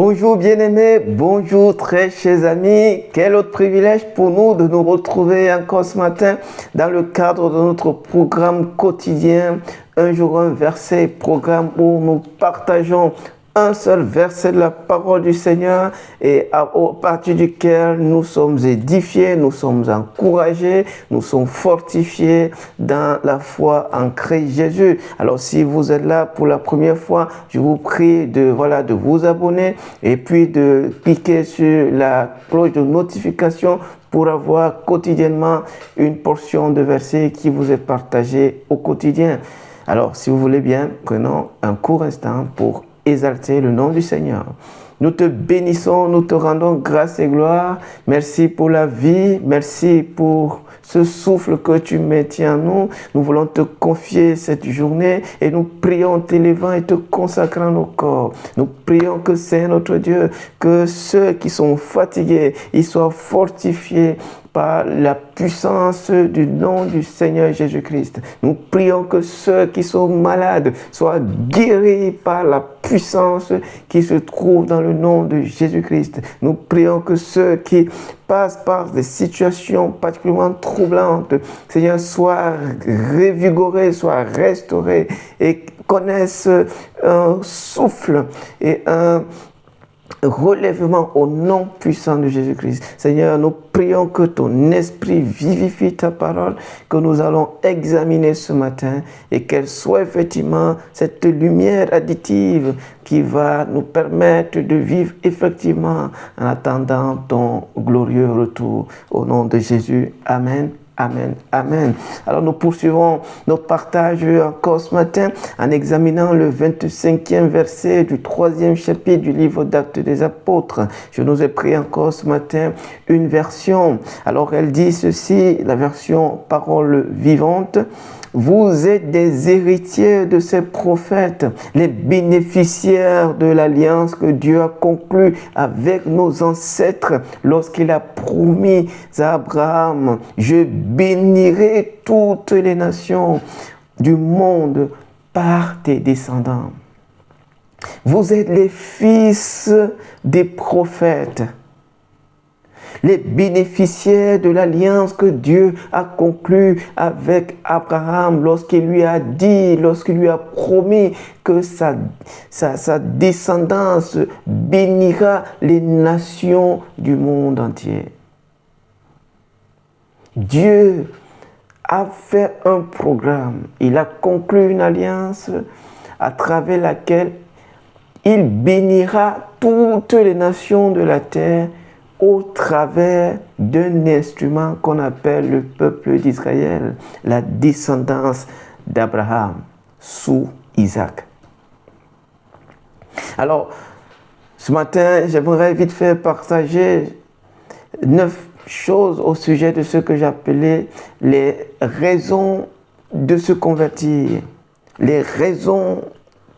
Bonjour bien-aimés, bonjour très chers amis. Quel autre privilège pour nous de nous retrouver encore ce matin dans le cadre de notre programme quotidien, un jour un verset, programme où nous partageons un seul verset de la parole du Seigneur et à partir duquel nous sommes édifiés, nous sommes encouragés, nous sommes fortifiés dans la foi en Christ Jésus. Alors si vous êtes là pour la première fois, je vous prie de vous abonner et puis de cliquer sur la cloche de notification pour avoir quotidiennement une portion de versets qui vous est partagée au quotidien. Alors si vous voulez bien, prenons un court instant pour exalter le nom du Seigneur. Nous te bénissons, nous te rendons grâce et gloire. Merci pour la vie, merci pour ce souffle que tu maintiens en nous. Nous voulons te confier cette journée et nous prions t'élevant et te consacrant nos corps. Nous prions que Seigneur notre Dieu, que ceux qui sont fatigués, ils soient fortifiés par la puissance du nom du Seigneur Jésus-Christ. Nous prions que ceux qui sont malades soient guéris par la puissance qui se trouve dans le nom de Jésus-Christ. Nous prions que ceux qui passent par des situations particulièrement troublantes, Seigneur, soient revigorés, soient restaurés et connaissent un souffle et un relèvement au nom puissant de Jésus-Christ. Seigneur, nous prions que ton esprit vivifie ta parole, que nous allons examiner ce matin et qu'elle soit effectivement cette lumière additive qui va nous permettre de vivre effectivement en attendant ton glorieux retour. Au nom de Jésus, Amen. Amen, amen. Alors nous poursuivons notre partage encore ce matin en examinant le 25e verset du 3e chapitre du livre d'Actes des Apôtres. Je nous ai pris encore ce matin une version. Alors elle dit ceci, la version parole vivante. Vous êtes des héritiers de ces prophètes, les bénéficiaires de l'alliance que Dieu a conclue avec nos ancêtres lorsqu'il a promis à Abraham, je bénirai toutes les nations du monde par tes descendants. Vous êtes les fils des prophètes, les bénéficiaires de l'alliance que Dieu a conclue avec Abraham lorsqu'il lui a dit, lorsqu'il lui a promis que sa descendance bénira les nations du monde entier. Dieu a fait un programme, il a conclu une alliance à travers laquelle il bénira toutes les nations de la terre au travers d'un instrument qu'on appelle le peuple d'Israël, la descendance d'Abraham sous Isaac. Alors, ce matin, j'aimerais vite fait partager 9 choses au sujet de ce que j'appelais les raisons de se convertir, les raisons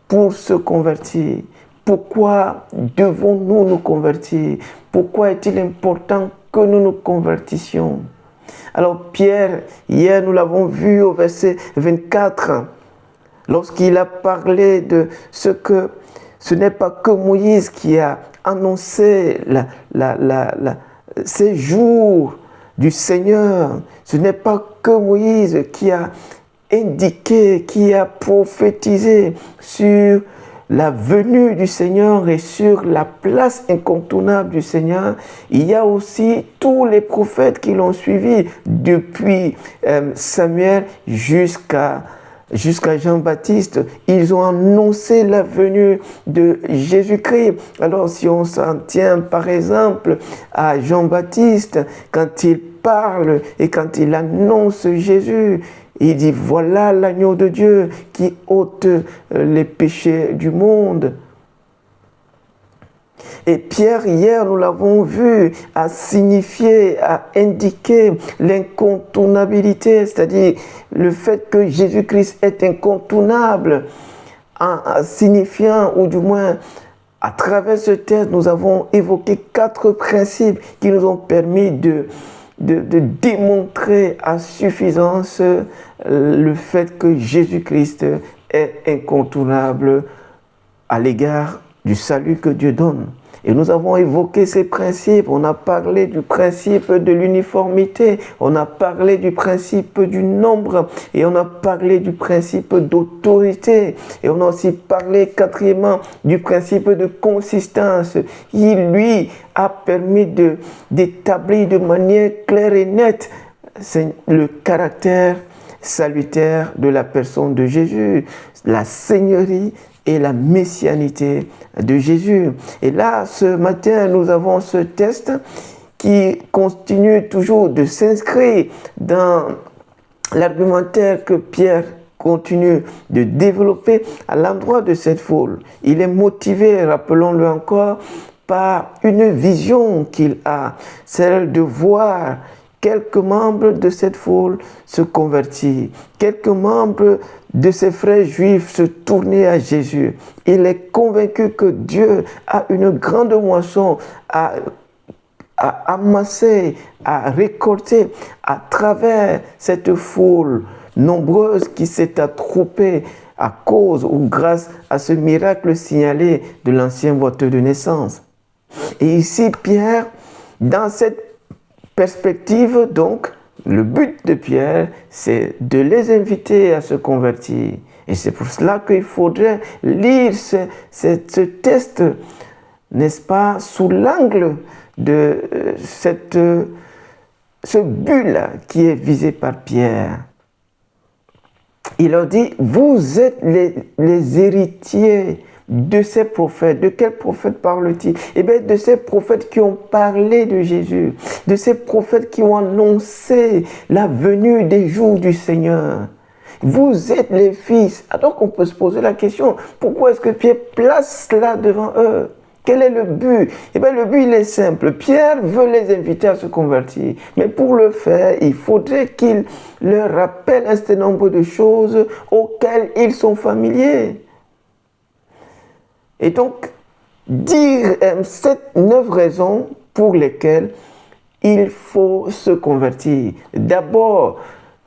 pour se convertir. Pourquoi devons-nous nous convertir? Pourquoi est-il important que nous nous convertissions? Alors Pierre, hier nous l'avons vu au verset 24, lorsqu'il a parlé de ce que ce n'est pas que Moïse qui a annoncé ces jours du Seigneur, ce n'est pas que Moïse qui a indiqué, qui a prophétisé sur la venue du Seigneur et sur la place incontournable du Seigneur. Il y a aussi tous les prophètes qui l'ont suivi depuis Samuel jusqu'à Jean-Baptiste. Ils ont annoncé la venue de Jésus-Christ. Alors si on s'en tient par exemple à Jean-Baptiste, quand il parle et quand il annonce Jésus, il dit, voilà l'agneau de Dieu qui ôte les péchés du monde. Et Pierre, hier, nous l'avons vu, a signifié, a indiqué l'incontournabilité, c'est-à-dire le fait que Jésus-Christ est incontournable, en signifiant, ou du moins, à travers ce texte, nous avons évoqué 4 principes qui nous ont permis de démontrer à suffisance le fait que Jésus-Christ est incontournable à l'égard du salut que Dieu donne. Et nous avons évoqué ces principes. On a parlé du principe de l'uniformité, on a parlé du principe du nombre, et on a parlé du principe d'autorité. Et on a aussi parlé, quatrièmement, du principe de consistance. Il, lui, a permis d'établir de manière claire et nette le caractère salutaire de la personne de Jésus, la seigneurie et la messianité de Jésus. Et là, ce matin, nous avons ce texte qui continue toujours de s'inscrire dans l'argumentaire que Pierre continue de développer à l'endroit de cette foule. Il est motivé, rappelons-le encore, par une vision qu'il a, celle de voir quelques membres de cette foule se convertir, quelques membres de ses frères juifs se tourner à Jésus. Il est convaincu que Dieu a une grande moisson à amasser, à récolter à travers cette foule nombreuse qui s'est attroupée à cause ou grâce à ce miracle signalé de l'ancien voteur de naissance. Et ici, Pierre, dans cette perspective, donc, le but de Pierre, c'est de les inviter à se convertir. Et c'est pour cela qu'il faudrait lire ce texte, n'est-ce pas, sous l'angle de ce but-là qui est visé par Pierre. Il leur dit, vous êtes les héritiers de ces prophètes. De quels prophètes parle-t-il? Eh bien, de ces prophètes qui ont parlé de Jésus, de ces prophètes qui ont annoncé la venue des jours du Seigneur. Vous êtes les fils. Alors qu'on peut se poser la question, pourquoi est-ce que Pierre place là devant eux? Quel est le but? Eh bien, le but, il est simple. Pierre veut les inviter à se convertir. Mais pour le faire, il faudrait qu'il leur rappelle un certain nombre de choses auxquelles ils sont familiers. Et donc, dire 9 raisons pour lesquelles il faut se convertir. D'abord,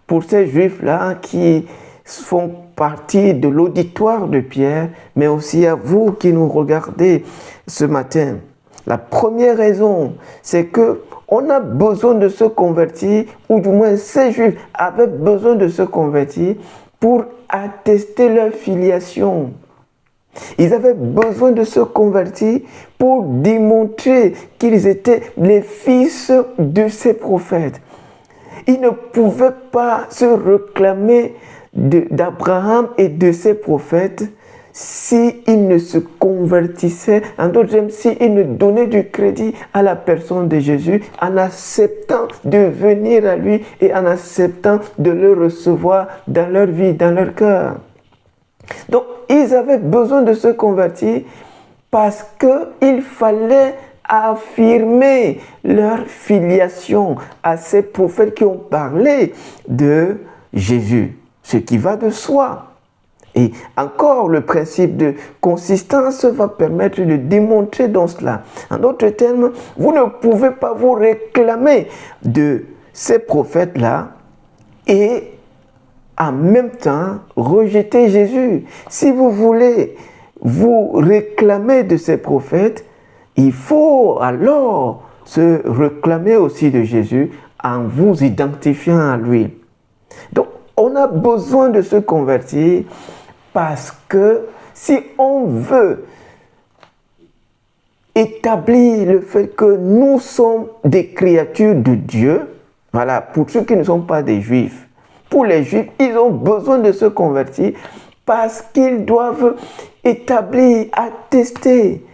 pour ces juifs-là qui font partie de l'auditoire de Pierre, mais aussi à vous qui nous regardez ce matin. La première raison, c'est que on a besoin de se convertir, ou du moins ces juifs avaient besoin de se convertir pour attester leur filiation. Ils avaient besoin de se convertir pour démontrer qu'ils étaient les fils de ces prophètes. Ils ne pouvaient pas se réclamer d'Abraham et de ses prophètes s'ils ne se convertissaient, en d'autres termes, s'ils ne donnaient du crédit à la personne de Jésus en acceptant de venir à lui et en acceptant de le recevoir dans leur vie, dans leur cœur. Donc, ils avaient besoin de se convertir parce qu'il fallait affirmer leur filiation à ces prophètes qui ont parlé de Jésus, ce qui va de soi. Et encore, le principe de consistance va permettre de démontrer dans cela. En d'autres termes, vous ne pouvez pas vous réclamer de ces prophètes-là et en même temps rejeter Jésus. Si vous voulez vous réclamer de ces prophètes, il faut alors se réclamer aussi de Jésus en vous identifiant à lui. Donc, on a besoin de se convertir parce que si on veut établir le fait que nous sommes des créatures de Dieu, voilà, pour ceux qui ne sont pas des Juifs, pour les Juifs, ils ont besoin de se convertir parce qu'ils doivent établir, attester,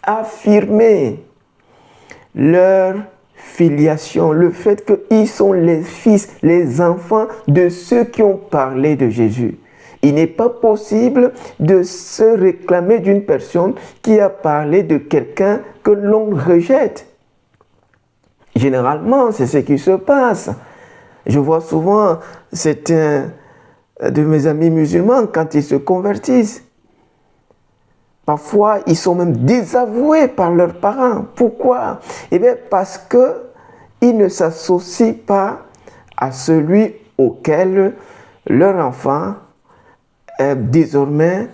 affirmer leur filiation, le fait qu'ils sont les fils, les enfants de ceux qui ont parlé de Jésus. Il n'est pas possible de se réclamer d'une personne qui a parlé de quelqu'un que l'on rejette. Généralement, c'est ce qui se passe. Je vois souvent certains de mes amis musulmans quand ils se convertissent. Parfois, ils sont même désavoués par leurs parents. Pourquoi? Eh bien, parce qu'ils ne s'associent pas à celui auquel leur enfant désormais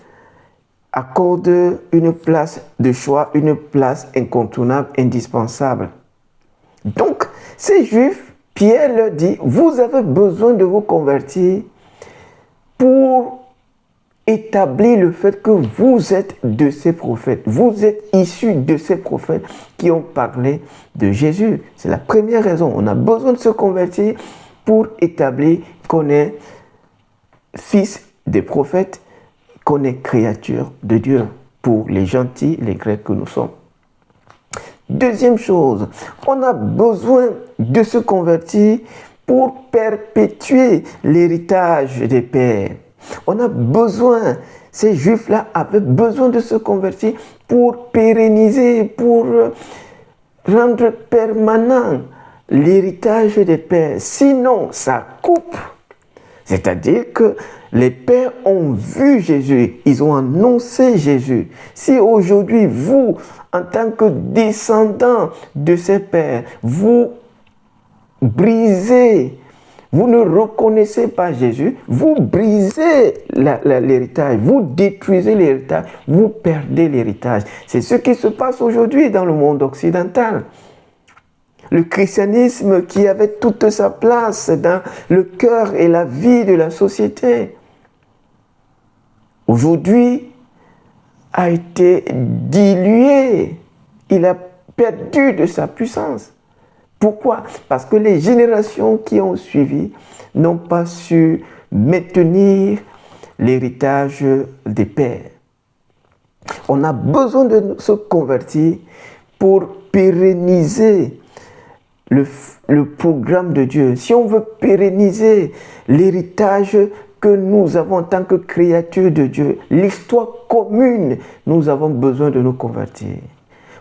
accorde une place de choix, une place incontournable, indispensable. Donc, ces Juifs, Pierre leur dit, vous avez besoin de vous convertir pour établir le fait que vous êtes de ces prophètes. Vous êtes issus de ces prophètes qui ont parlé de Jésus. C'est la première raison. On a besoin de se convertir pour établir qu'on est fils des prophètes, qu'on est créature de Dieu, pour les gentils, les Grecs que nous sommes. Deuxième chose, on a besoin de se convertir pour perpétuer l'héritage des pères. On a besoin, ces Juifs-là avaient besoin de se convertir pour pérenniser, pour rendre permanent l'héritage des pères. Sinon, ça coupe. C'est-à-dire que les pères ont vu Jésus, ils ont annoncé Jésus. Si aujourd'hui, vous, en tant que descendants de ces pères, vous brisez, vous ne reconnaissez pas Jésus, vous brisez l'héritage, vous détruisez l'héritage, vous perdez l'héritage. C'est ce qui se passe aujourd'hui dans le monde occidental. Le christianisme qui avait toute sa place dans le cœur et la vie de la société, aujourd'hui, a été dilué. Il a perdu de sa puissance. Pourquoi? Parce que les générations qui ont suivi n'ont pas su maintenir l'héritage des pères. On a besoin de se convertir pour pérenniser le programme de Dieu. Si on veut pérenniser l'héritage que nous avons en tant que créatures de Dieu, l'histoire commune, nous avons besoin de nous convertir.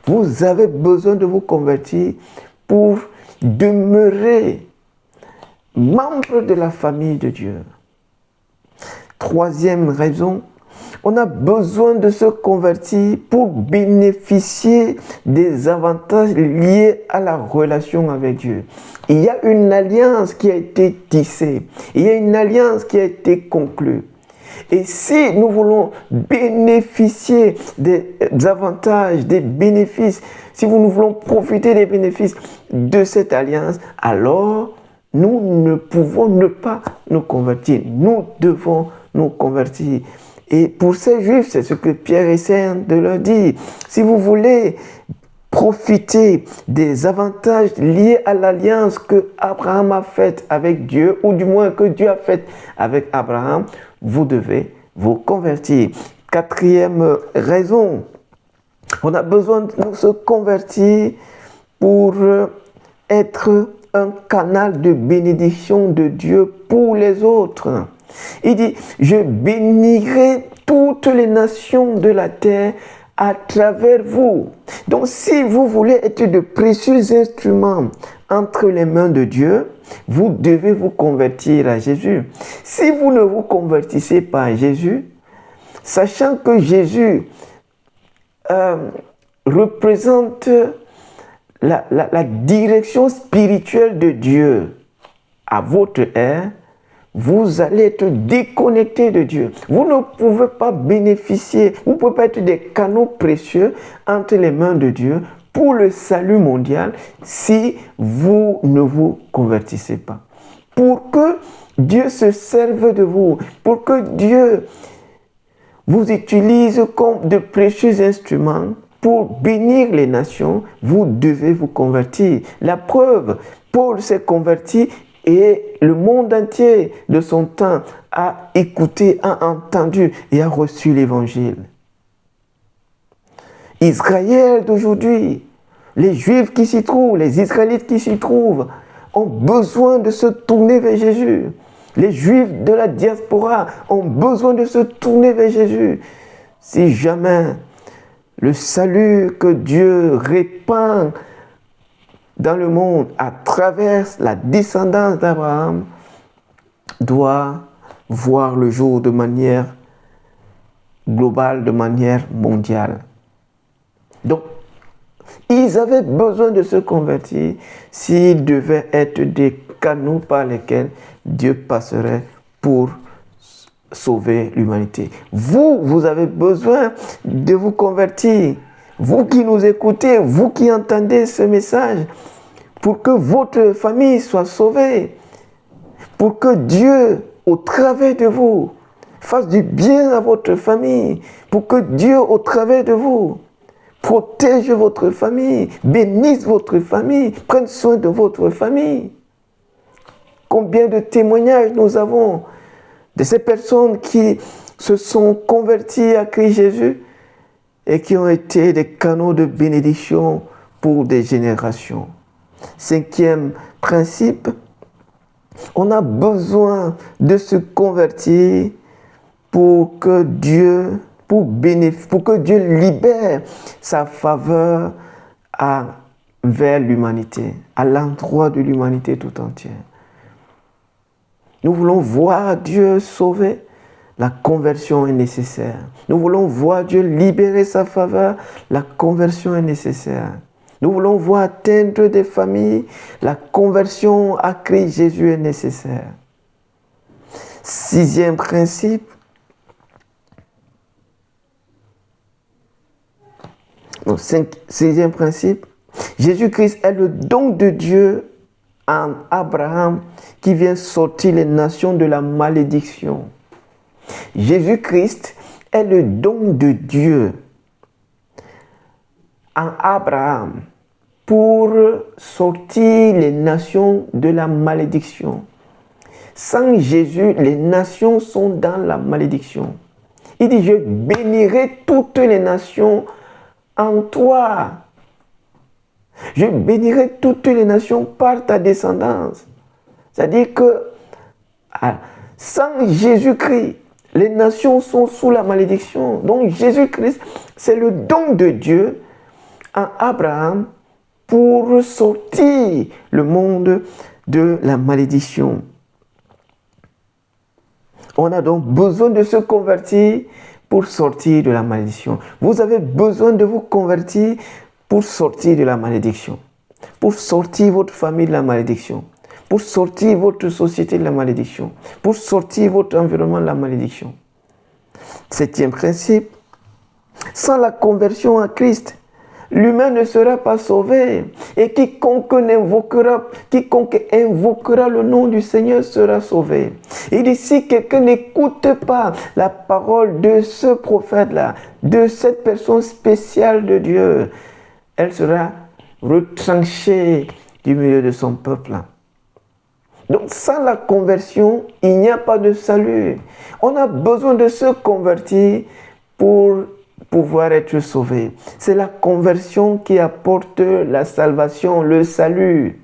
Vous avez besoin de vous convertir pour demeurer membre de la famille de Dieu. Troisième raison, on a besoin de se convertir pour bénéficier des avantages liés à la relation avec Dieu. Il y a une alliance qui a été tissée, il y a une alliance qui a été conclue. Et si nous voulons bénéficier des avantages, des bénéfices, si nous voulons profiter des bénéfices de cette alliance, alors nous ne pouvons ne pas nous convertir. Nous devons nous convertir. Et pour ces Juifs, c'est ce que Pierre essaie de leur dire. Si vous voulez profiter des avantages liés à l'alliance que Abraham a faite avec Dieu, ou du moins que Dieu a faite avec Abraham, vous devez vous convertir. Quatrième raison, on a besoin de se convertir pour être un canal de bénédiction de Dieu pour les autres. Il dit, je bénirai toutes les nations de la terre à travers vous. Donc si vous voulez être de précieux instruments entre les mains de Dieu, vous devez vous convertir à Jésus. Si vous ne vous convertissez pas à Jésus, sachant que Jésus représente la direction spirituelle de Dieu à votre ère, vous allez être déconnecté de Dieu. Vous ne pouvez pas bénéficier, vous ne pouvez pas être des canaux précieux entre les mains de Dieu pour le salut mondial si vous ne vous convertissez pas. Pour que Dieu se serve de vous, pour que Dieu vous utilise comme de précieux instruments pour bénir les nations, vous devez vous convertir. La preuve, Paul s'est converti et le monde entier de son temps a écouté, a entendu et a reçu l'évangile. Israël d'aujourd'hui, les Juifs qui s'y trouvent, les Israélites qui s'y trouvent, ont besoin de se tourner vers Jésus. Les Juifs de la diaspora ont besoin de se tourner vers Jésus. Si jamais le salut que Dieu répand dans le monde à travers la descendance d'Abraham doit voir le jour de manière globale, de manière mondiale. Donc, ils avaient besoin de se convertir s'ils devaient être des canaux par lesquels Dieu passerait pour sauver l'humanité. Vous avez besoin de vous convertir. Vous qui nous écoutez, vous qui entendez ce message, pour que votre famille soit sauvée, pour que Dieu, au travers de vous, fasse du bien à votre famille, pour que Dieu, au travers de vous, protège votre famille, bénisse votre famille, prenne soin de votre famille. Combien de témoignages nous avons de ces personnes qui se sont converties à Christ Jésus et qui ont été des canaux de bénédiction pour des générations. 5e principe, on a besoin de se convertir pour que Dieu libère sa faveur vers l'humanité, à l'endroit de l'humanité tout entière. Nous voulons voir Dieu sauver, la conversion est nécessaire. Nous voulons voir Dieu libérer sa faveur, la conversion est nécessaire. Nous voulons voir atteindre des familles, la conversion à Christ Jésus est nécessaire. 6e principe, donc 6e principe, Jésus-Christ est le don de Dieu en Abraham qui vient sortir les nations de la malédiction. Jésus-Christ est le don de Dieu en Abraham pour sortir les nations de la malédiction. Sans Jésus, les nations sont dans la malédiction. Il dit, je bénirai toutes les nations en toi. Je bénirai toutes les nations par ta descendance. C'est-à-dire que sans Jésus-Christ, les nations sont sous la malédiction. Donc Jésus-Christ, c'est le don de Dieu en Abraham pour sortir le monde de la malédiction. On a donc besoin de se convertir pour sortir de la malédiction. Vous avez besoin de vous convertir pour sortir de la malédiction, pour sortir votre famille de la malédiction, pour sortir votre société de la malédiction, pour sortir votre environnement de la malédiction. 7e principe, sans la conversion à Christ, l'humain ne sera pas sauvé. Et quiconque invoquera le nom du Seigneur sera sauvé. Il dit, si quelqu'un n'écoute pas la parole de ce prophète-là, de cette personne spéciale de Dieu, elle sera retranchée du milieu de son peuple. Donc, sans la conversion, il n'y a pas de salut. On a besoin de se convertir pour pouvoir être sauvé. C'est la conversion qui apporte la salvation, le salut.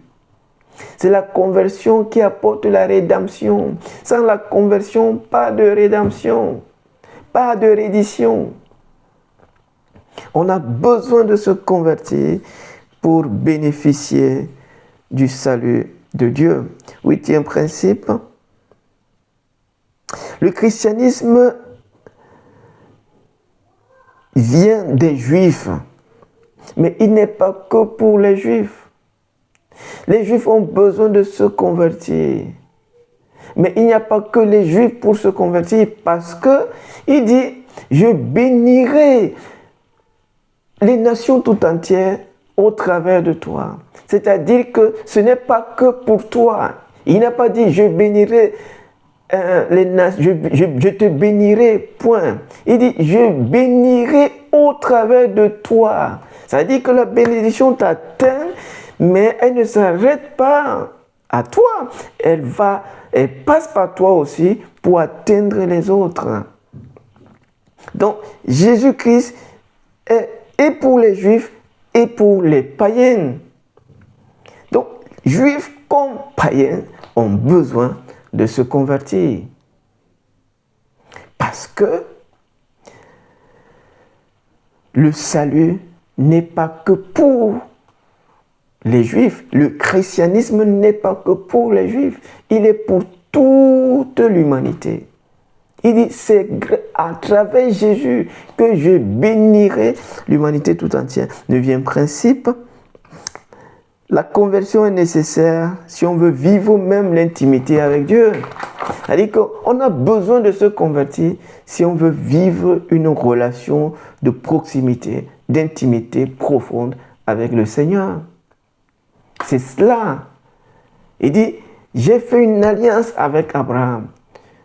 C'est la conversion qui apporte la rédemption. Sans la conversion, pas de rédemption, pas de reddition. On a besoin de se convertir pour bénéficier du salut de Dieu. 8e principe, le christianisme vient des Juifs, mais il n'est pas que pour les Juifs. Les Juifs ont besoin de se convertir, mais il n'y a pas que les Juifs pour se convertir, parce que il dit, je bénirai les nations tout entières au travers de toi. C'est-à-dire que ce n'est pas que pour toi. Il n'a pas dit, je bénirai les nations, je te bénirai, point. Il dit, je bénirai au travers de toi. Ça veut dire que la bénédiction t'atteint, mais elle ne s'arrête pas à toi. Elle passe par toi aussi pour atteindre les autres. Donc, Jésus-Christ est et pour les Juifs et pour les païens. Donc, Juifs comme païens ont besoin de se convertir. Parce que le salut n'est pas que pour les Juifs. Le christianisme n'est pas que pour les Juifs. Il est pour toute l'humanité. Il dit, c'est à travers Jésus que je bénirai l'humanité tout entière. 9e principe, la conversion est nécessaire si on veut vivre même l'intimité avec Dieu. C'est-à-dire qu'on a besoin de se convertir si on veut vivre une relation de proximité, d'intimité profonde avec le Seigneur. C'est cela. Il dit, j'ai fait une alliance avec Abraham,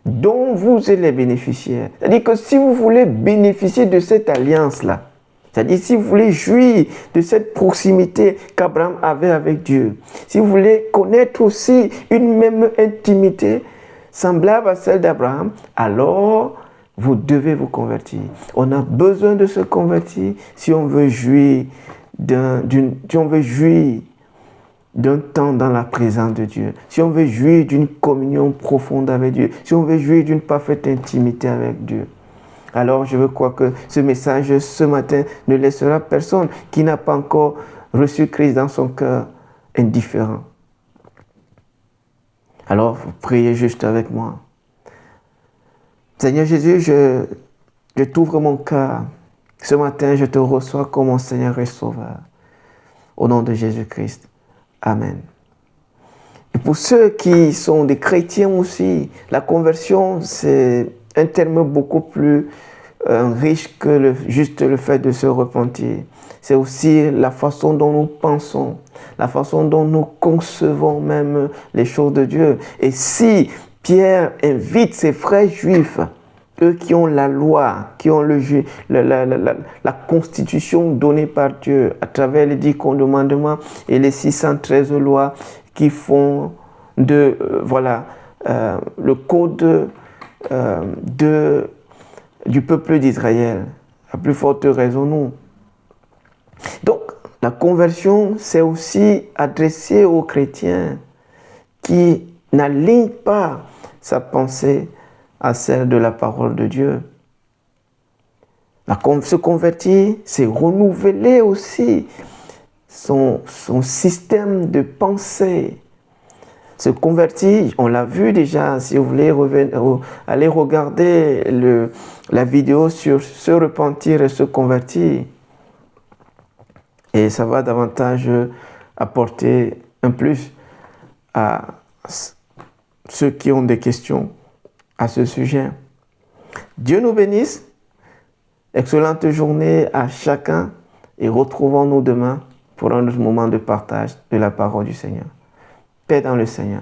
dont vous êtes les bénéficiaires. C'est-à-dire que si vous voulez bénéficier de cette alliance-là, c'est-à-dire si vous voulez jouir de cette proximité qu'Abraham avait avec Dieu, si vous voulez connaître aussi une même intimité semblable à celle d'Abraham, alors vous devez vous convertir. On a besoin de se convertir si on veut jouir d'un temps dans la présence de Dieu, si on veut jouir d'une communion profonde avec Dieu, si on veut jouir d'une parfaite intimité avec Dieu. Alors je veux croire que ce message ce matin ne laissera personne qui n'a pas encore reçu Christ dans son cœur indifférent. Alors vous priez juste avec moi. Seigneur Jésus, je t'ouvre mon cœur. Ce matin, je te reçois comme mon Seigneur et Sauveur. Au nom de Jésus-Christ. Amen. Et pour ceux qui sont des chrétiens aussi, la conversion, c'est un terme beaucoup plus riche que juste le fait de se repentir. C'est aussi la façon dont nous pensons, la façon dont nous concevons même les choses de Dieu. Et si Pierre invite ses frères juifs, eux qui ont la loi, qui ont la constitution donnée par Dieu à travers les 10 commandements et les 613 lois qui font de le code du peuple d'Israël. À plus forte raison, nous. Donc, la conversion, c'est aussi adressé aux chrétiens qui n'alignent pas sa pensée à celle de la parole de Dieu. Se convertir, c'est renouveler aussi son système de pensée. Se convertir, on l'a vu déjà, si vous voulez aller regarder la vidéo sur se repentir et se convertir. Et ça va davantage apporter un plus à ceux qui ont des questions à ce sujet. Dieu nous bénisse. Excellente journée à chacun et retrouvons-nous demain pour un autre moment de partage de la parole du Seigneur. Paix dans le Seigneur.